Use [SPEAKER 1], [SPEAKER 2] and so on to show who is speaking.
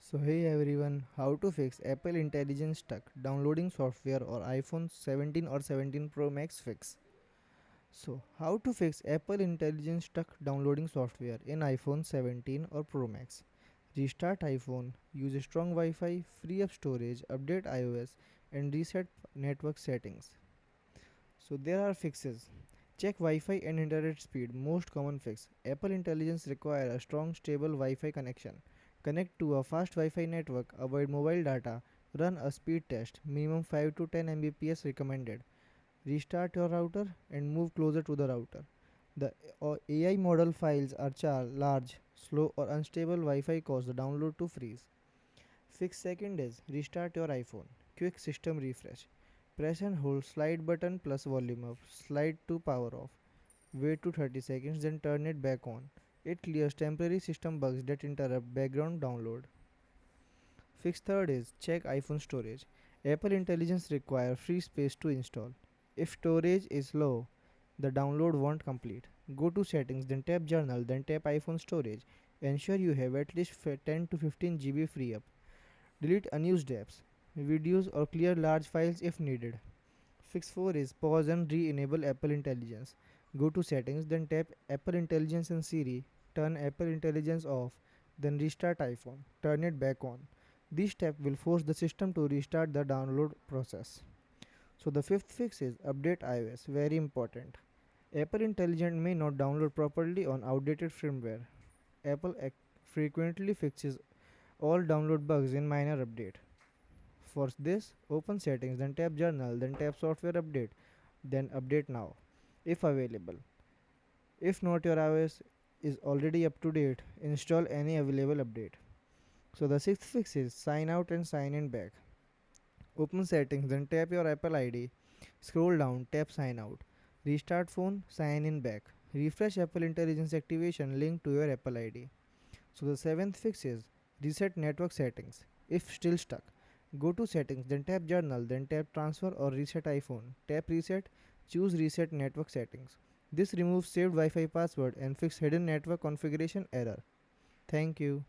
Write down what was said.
[SPEAKER 1] So hey everyone, how to fix Apple Intelligence stuck downloading software or iPhone 17 or 17 Pro Max fix. So how to fix Apple Intelligence stuck downloading software in iPhone 17 or Pro Max. Restart iPhone, use strong Wi-Fi, free up storage, update iOS and reset network settings. So there are fixes. Check Wi-Fi and internet speed. Most common fix. Apple Intelligence require a strong stable Wi-Fi connection. Connect to a fast Wi-Fi network. Avoid mobile data. Run a speed test. Minimum 5 to 10 Mbps recommended. Restart your router and move closer to the router. The AI model files are large, slow or unstable Wi-Fi cause the download to freeze. Fix second is restart your iPhone. Quick system refresh. Press and hold slide button plus volume up. Slide to power off. Wait to 30 seconds then turn it back on. It clears temporary system bugs that interrupt background download. Fix third is check iPhone storage. Apple Intelligence require free space to install. If storage is low, the download won't complete. Go to settings, then tap journal, then tap iPhone storage. Ensure you have at least 10 to 15 GB free up. Delete unused apps, videos or clear large files if needed. Fix 4 is pause and re-enable Apple Intelligence. Go to settings, then tap Apple Intelligence and Siri. Turn Apple Intelligence off, then restart iPhone. Turn it back on. This step will force the system to restart the download process. So the fifth fix is update iOS. Very important. Apple Intelligence may not download properly on outdated firmware. Apple frequently fixes all download bugs in minor update. For this, open settings, then tap journal, then tap software update, then update now, if available. If not, your iOS is already up to date, install any available update. So the sixth fix is sign out and sign in back. Open settings, then tap your Apple ID, scroll down, tap sign out. Restart phone, sign in back. Refresh Apple Intelligence activation link to your Apple ID. So the seventh fix is reset network settings. If still stuck, go to settings, then tap journal, then tap transfer or reset iPhone. Tap reset, choose reset network settings. This removes saved Wi-Fi password and fix hidden network configuration error. Thank you.